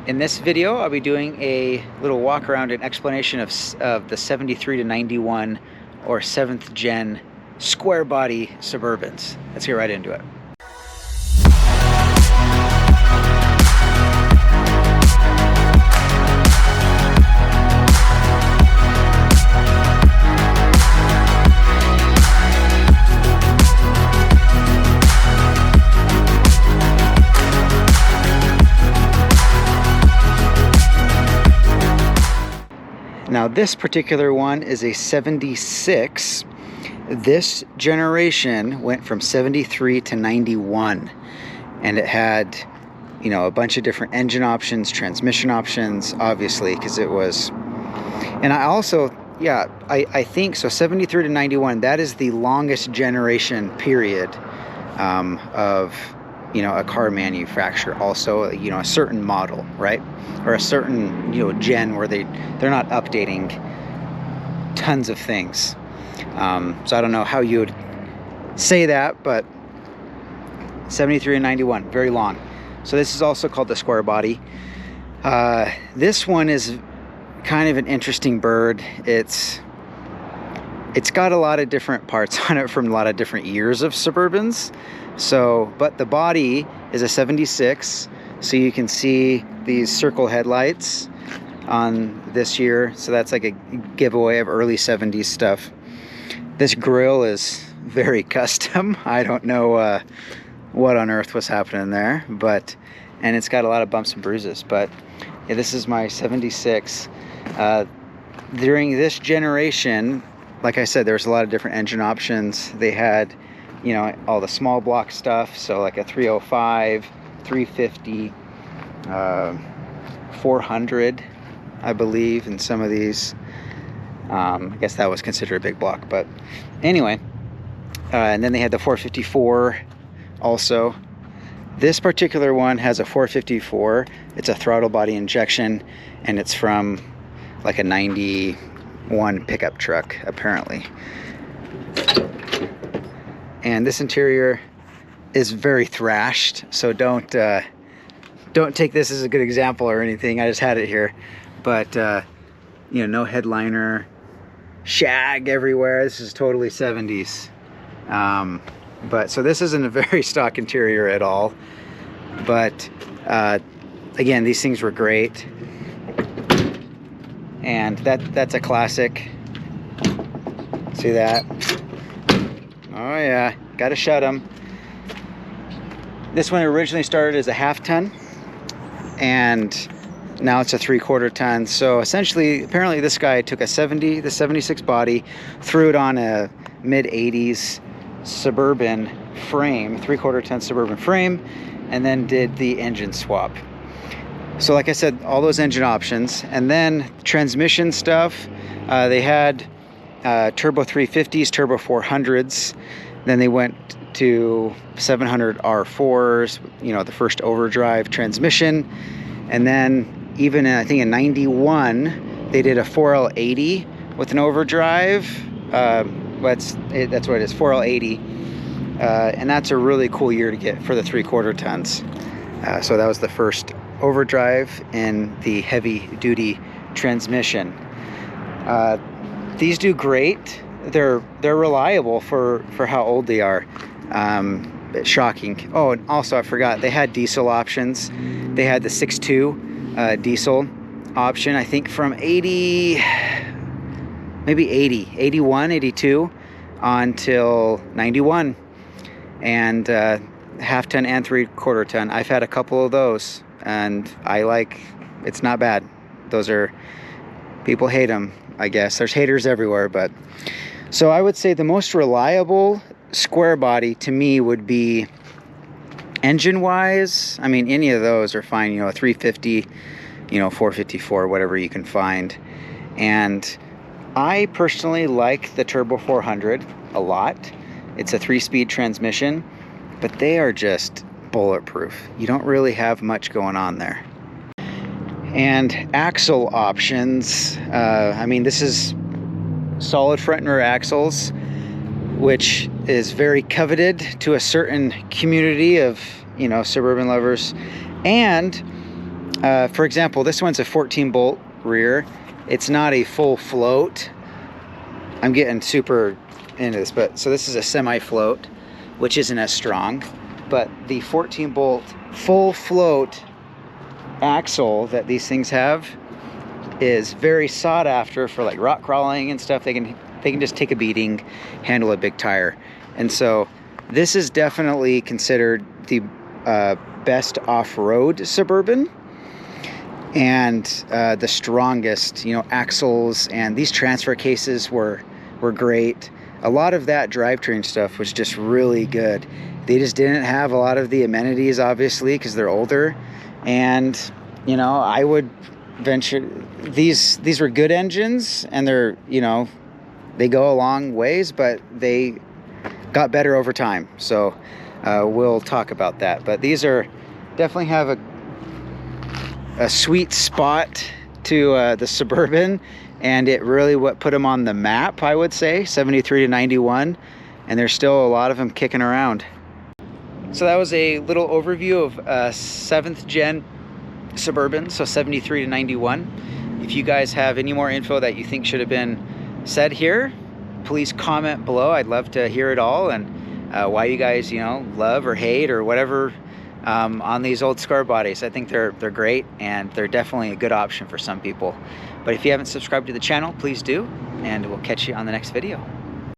In this video, I'll be doing a little walk around and explanation of the 73 to 91 or 7th gen square body Suburbans. Let's get right into it. Now this particular one is a 76. This generation went from 73 to 91, and it had, you know, a bunch of different engine options, transmission options, obviously, because it was, and I also, yeah, I think so, 73 to 91, that is the longest generation period of, you know, a car manufacturer. Also, you know, a certain model, right? Or a certain, you know, gen where they're not updating tons of things. So I don't know how you would say that, but 73 and 91, very long. So this is also called the square body. This one is kind of an interesting bird. It's got a lot of different parts on it from a lot of different years of Suburbans. So, but the body is a 76. So you can see these circle headlights on this year. So that's like a giveaway of early 70s stuff. This grille is very custom. I don't know what on earth was happening there, but, and it's got a lot of bumps and bruises, but yeah, this is my 76. During this generation, like I said, there's a lot of different engine options. They had, you know, all the small block stuff, so like a 305, 350, 400, I believe, in some of these. I guess that was considered a big block, but anyway. And then they had the 454 also. This particular one has a 454. It's a throttle body injection, and it's from like a 91 pickup truck, apparently. And this interior is very thrashed, so don't take this as a good example or anything. I just had it here, but you know, no headliner, shag everywhere. This is totally 70s. But so this isn't a very stock interior at all. But again, these things were great, and that's a classic. See that? Oh yeah, gotta shut them. This one originally started as a half ton, and now it's a 3/4 ton. So essentially, apparently this guy took the 76 body, threw it on a mid-80s Suburban frame, 3/4 ton Suburban frame, and then did the engine swap. So like I said, all those engine options, and then transmission stuff, they had turbo 350s, turbo 400s. Then they went to 700 R4s, you know, the first overdrive transmission. And then even I think in 91, they did a 4L80 with an overdrive. That's what it is, 4L80. And that's a really cool year to get for the 3/4 tons. So that was the first overdrive in the heavy duty transmission. These do great. They're reliable for how old they are. Shocking. Oh, and also I forgot, they had diesel options. They had the 6.2 diesel option, I think from 80, maybe 80, 81, 82 until 91. And half ton and 3/4 ton. I've had a couple of those, and it's not bad. Those are, people hate them, I guess. There's haters everywhere, but so I would say the most reliable square body to me would be, engine wise, I mean, any of those are fine, you know, a 350, you know, 454, whatever you can find. And I personally like the turbo 400 a lot. It's a 3-speed transmission, but they are just bulletproof. You don't really have much going on there. And axle options, I mean, this is solid front and rear axles, which is very coveted to a certain community of, you know, Suburban lovers. And For example, this one's a 14 bolt rear. It's not a full float. I'm getting super into this, but so this is a semi float, which isn't as strong, but the 14 bolt full float axle that these things have is very sought after for like rock crawling and stuff. They can just take a beating, handle a big tire. And so this is definitely considered the best off-road Suburban, and the strongest, you know, axles, and these transfer cases were great. A lot of that drivetrain stuff was just really good. They just didn't have a lot of the amenities, obviously, because they're older. And, you know, I would venture, these were good engines, and they're, you know, they go a long ways, but they got better over time. So we'll talk about that. But these are definitely have a sweet spot to the Suburban, and it really what put them on the map, I would say, 73 to 91, and there's still a lot of them kicking around. So that was a little overview of 7th gen Suburban, so 73 to 91. If you guys have any more info that you think should have been said here, please comment below. I'd love to hear it all, and why you guys, you know, love or hate or whatever on these old Squarebodies. I think they're great, and they're definitely a good option for some people. But if you haven't subscribed to the channel, please do, and we'll catch you on the next video.